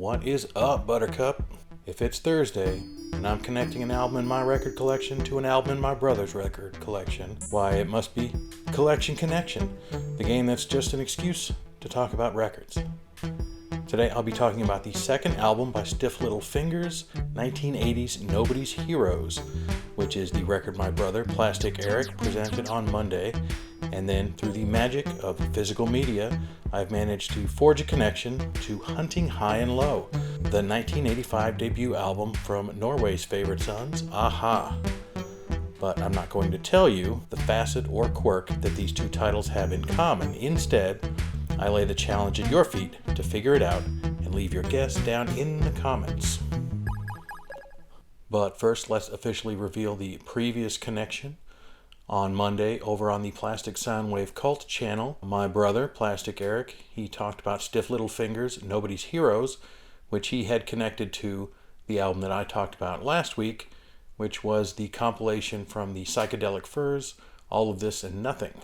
What is up, Buttercup? If it's Thursday, and I'm connecting an album in my record collection to an album in my brother's record collection, why, it must be Collection Connection, the game that's just an excuse to talk about records. Today I'll be talking about the second album by Stiff Little Fingers, 1980's Nobody's Heroes, which is the record my brother, Plastic Eric, presented on Monday. And then through the magic of physical media, I've managed to forge a connection to Hunting High and Low, the 1985 debut album from Norway's favorite sons, a-ha. But I'm not going to tell you the facet or quirk that these two titles have in common. Instead, I lay the challenge at your feet to figure it out and leave your guess down in the comments. But first, let's officially reveal the previous connection. On Monday, over on the Plastic Soundwave Cult channel, my brother, Plastic Eric, he talked about Stiff Little Fingers, Nobody's Heroes, which he had connected to the album that I talked about last week, which was the compilation from the Psychedelic Furs, All of This and Nothing.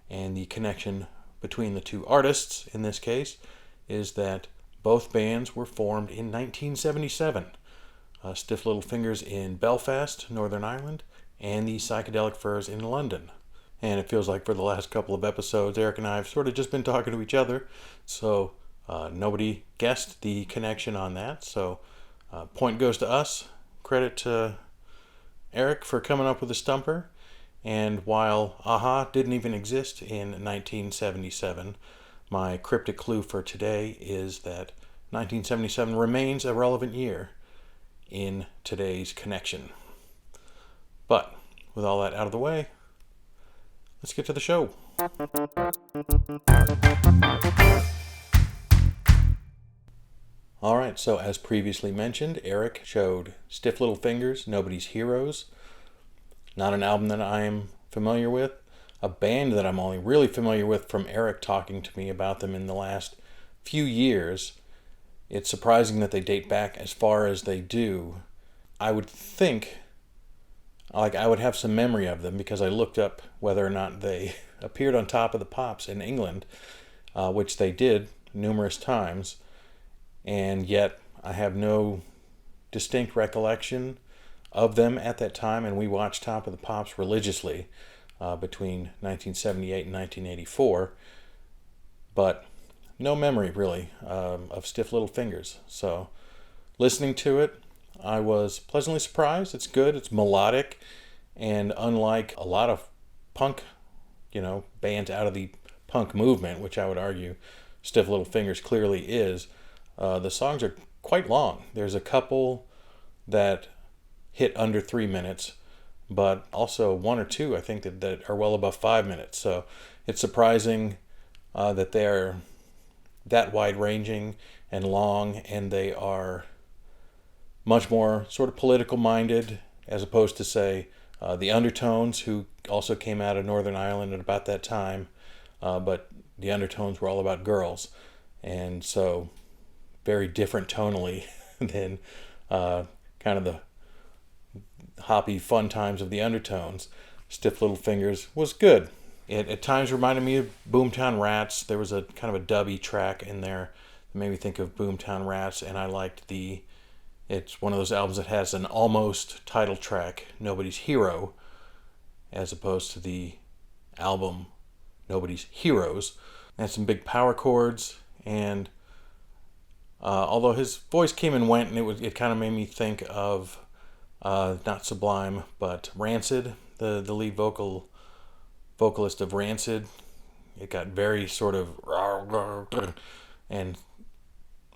And the connection between the two artists, in this case, is that both bands were formed in 1977. Stiff Little Fingers in Belfast, Northern Ireland, and the Psychedelic Furs in London. And it feels like for the last couple of episodes, Eric and I have sort of just been talking to each other, so nobody guessed the connection on that. So point goes to us. Credit to Eric for coming up with a stumper. And while a-ha didn't even exist in 1977, my cryptic clue for today is that 1977 remains a relevant year in today's connection. But with all that out of the way, let's get to the show. Alright, so as previously mentioned, Eric showed Stiff Little Fingers, Nobody's Heroes. Not an album that I am familiar with. A band that I'm only really familiar with from Eric talking to me about them in the last few years. It's surprising that they date back as far as they do. I would think, I would have some memory of them because I looked up whether or not they appeared on Top of the Pops in England, which they did numerous times, and yet I have no distinct recollection of them at that time, and we watched Top of the Pops religiously between 1978 and 1984, but no memory really of Stiff Little Fingers. So listening to it, I was pleasantly surprised. It's good, it's melodic, and unlike a lot of punk, bands out of the punk movement, which I would argue Stiff Little Fingers clearly is, the songs are quite long. There's a couple that hit under 3 minutes, but also one or two, I think, that are well above 5 minutes. So it's surprising that they're that wide-ranging and long, and they are much more sort of political minded, as opposed to, say, the Undertones, who also came out of Northern Ireland at about that time, but the Undertones were all about girls, and so very different tonally than kind of the hoppy fun times of the Undertones. Stiff Little Fingers was good. It at times reminded me of Boomtown Rats. There was a kind of a dubby track in there that made me think of Boomtown Rats, and I liked it's one of those albums that has an almost title track, Nobody's Hero, as opposed to the album Nobody's Heroes. It had some big power chords, and although his voice came and went, and it kind of made me think of not Sublime, but Rancid, the lead vocalist of Rancid. It got very sort of and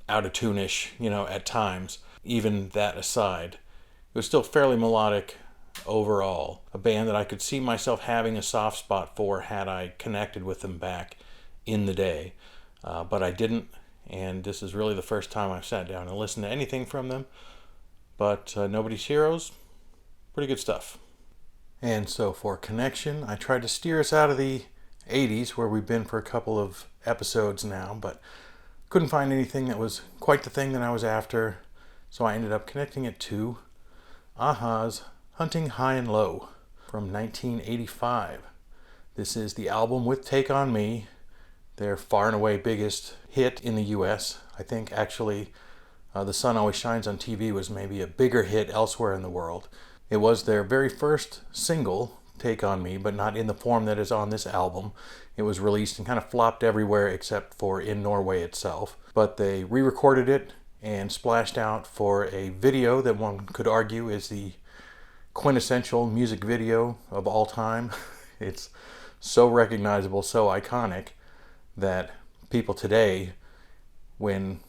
out of tune-ish, at times. Even that aside, it was still fairly melodic overall. A band that I could see myself having a soft spot for had I connected with them back in the day. But I didn't, and this is really the first time I've sat down and listened to anything from them. But Nobody's Heroes, pretty good stuff. And so for connection, I tried to steer us out of the 80s, where we've been for a couple of episodes now, but couldn't find anything that was quite the thing that I was after. So I ended up connecting it to a-ha's Hunting High and Low from 1985. This is the album with Take On Me, their far and away biggest hit in the US, I think actually The Sun Always Shines on TV was maybe a bigger hit elsewhere in the world. It was their very first single, Take On Me, but not in the form that is on this album. It was released and kind of flopped everywhere except for in Norway itself. But they re-recorded it and splashed out for a video that one could argue is the quintessential music video of all time. It's so recognizable, so iconic, that people today, when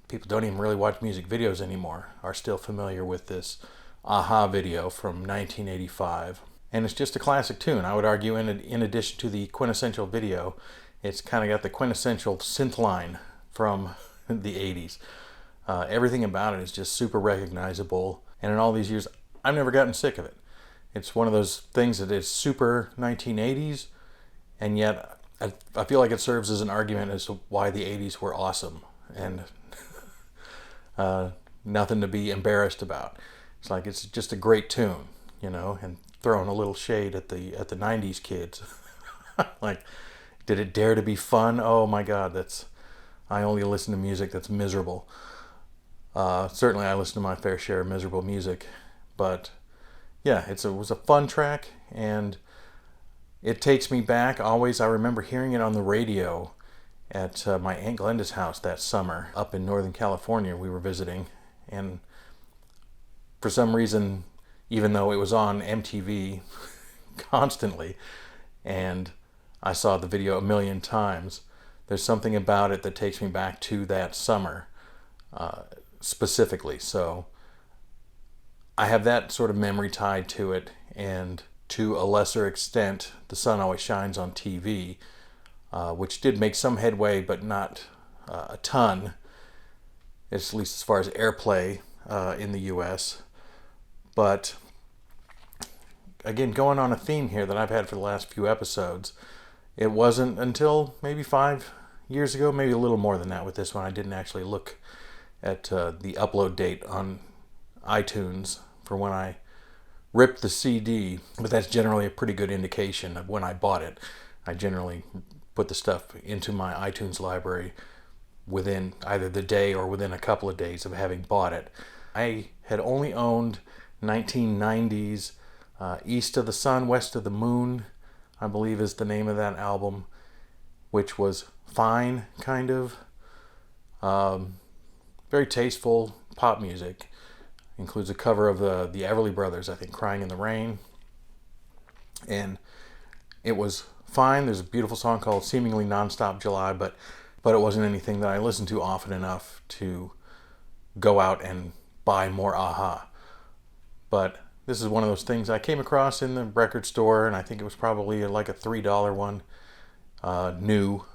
people don't even really watch music videos anymore, are still familiar with this Aha video from 1985. And it's just a classic tune. I would argue in addition to the quintessential video, it's kind of got the quintessential synth line from the 80s. Everything about it is just super recognizable. And in all these years, I've never gotten sick of it. It's one of those things that is super 1980s, and yet I feel like it serves as an argument as to why the 80s were awesome and nothing to be embarrassed about. It's like it's just a great tune, you know, and throwing a little shade at the 90s kids. Like, did it dare to be fun? Oh my God, I only listen to music that's miserable. Certainly I listen to my fair share of miserable music, but yeah, it was a fun track, and it takes me back always. I remember hearing it on the radio at my Aunt Glenda's house that summer up in Northern California. We were visiting, and for some reason, even though it was on MTV constantly, and I saw the video a million times, there's something about it that takes me back to that summer specifically. So I have that sort of memory tied to it, and to a lesser extent, The Sun Always Shines on TV, which did make some headway, but not a ton, at least as far as airplay in the US. But again, going on a theme here that I've had for the last few episodes, it wasn't until maybe 5 years ago, maybe a little more than that with this one. I didn't actually look at the upload date on iTunes for when I ripped the CD, but that's generally a pretty good indication of when I bought it. I generally put the stuff into my iTunes library within either the day or within a couple of days of having bought it. I had only owned 1990s East of the Sun, West of the Moon, I believe is the name of that album, which was fine, kind of. Very tasteful pop music. Includes a cover of the Everly Brothers, I think, Crying in the Rain. And it was fine. There's a beautiful song called Seemingly Nonstop July, but it wasn't anything that I listened to often enough to go out and buy more Aha. But this is one of those things I came across in the record store, and I think it was probably like a $3 one, new.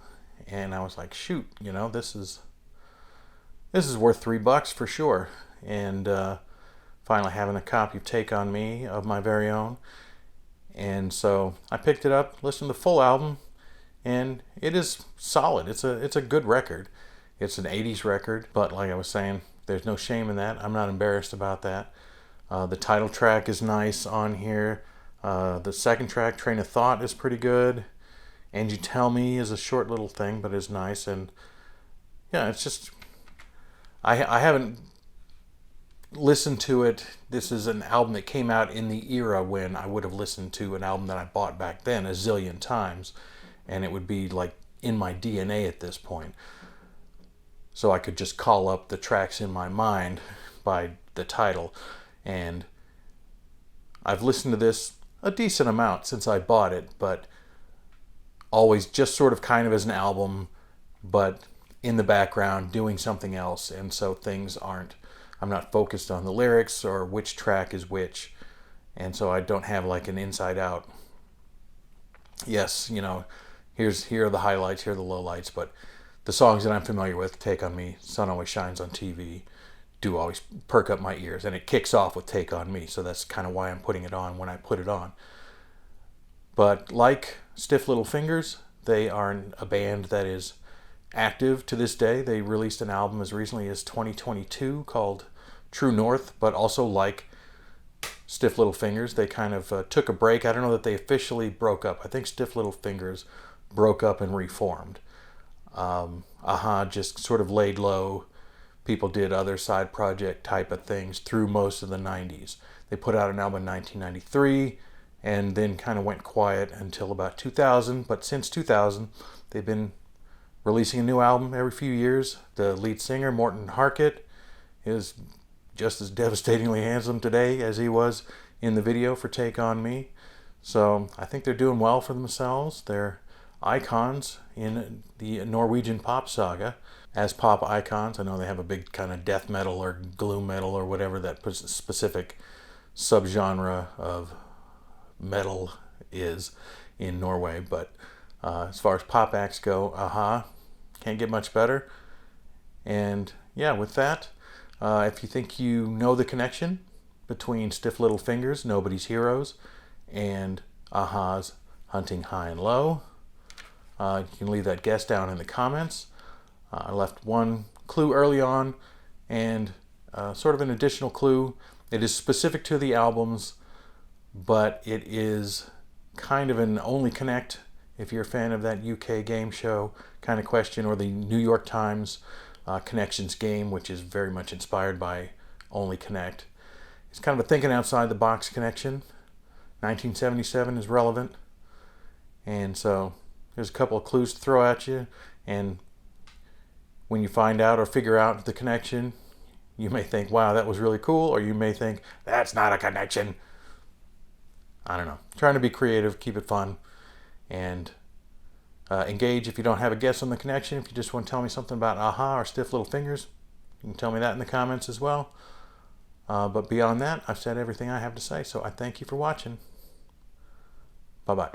And I was like, shoot, you know, this is worth $3 for sure. And finally having a copy of Take On Me of my very own. And so I picked it up, listened to the full album, and it is solid. It's a good record. It's an 80s record, but like I was saying, there's no shame in that. I'm not embarrassed about that. The title track is nice on here. The second track, Train of Thought, is pretty good. And You Tell Me is a short little thing, but is nice. And yeah, it's just, I haven't listened to it. This is an album that came out in the era when I would have listened to an album that I bought back then a zillion times, and it would be like in my DNA at this point. So I could just call up the tracks in my mind by the title. And I've listened to this a decent amount since I bought it, but always just sort of kind of as an album, but in the background doing something else. And so I'm not focused on the lyrics or which track is which. And so I don't have like an inside out, yes, you know, here are the highlights, here are the lowlights, but the songs that I'm familiar with, Take On Me, Sun Always Shines on TV, do always perk up my ears. And it kicks off with Take On Me, so that's kind of why I'm putting it on when I put it on. But like Stiff Little Fingers, they are a band that is active to this day. They released an album as recently as 2022 called True North, but also like Stiff Little Fingers, they kind of took a break. I don't know that they officially broke up. I think Stiff Little Fingers broke up and reformed. Aha just sort of laid low. People did other side project type of things through most of the 90s. They put out an album in 1993 and then kind of went quiet until about 2000. But since 2000, they've been releasing a new album every few years. The lead singer, Morten Harket, is just as devastatingly handsome today as he was in the video for Take On Me. So I think they're doing well for themselves. They're icons in the Norwegian pop saga. As pop icons, I know they have a big kind of death metal or gloom metal or whatever that specific subgenre of metal is in Norway. But as far as pop acts go, Aha, can't get much better. And yeah, with that, if you think you know the connection between Stiff Little Fingers, Nobody's Heroes, and Aha's Hunting High and Low, you can leave that guess down in the comments. I left one clue early on and sort of an additional clue. It is specific to the albums, but it is kind of an only connect if you're a fan of that UK game show kind of question, or the New York Times Connections game, which is very much inspired by Only Connect. It's kind of a thinking outside the box connection. 1977 is relevant. And so there's a couple of clues to throw at you. And when you find out or figure out the connection, you may think, wow, that was really cool. Or you may think, that's not a connection. I don't know. Trying to be creative, keep it fun, and engage if you don't have a guess on the connection. If you just want to tell me something about Aha or Stiff Little Fingers, you can tell me that in the comments as well. But beyond that, I've said everything I have to say, so I thank you for watching. Bye-bye.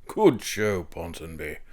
Good show, Ponsonby.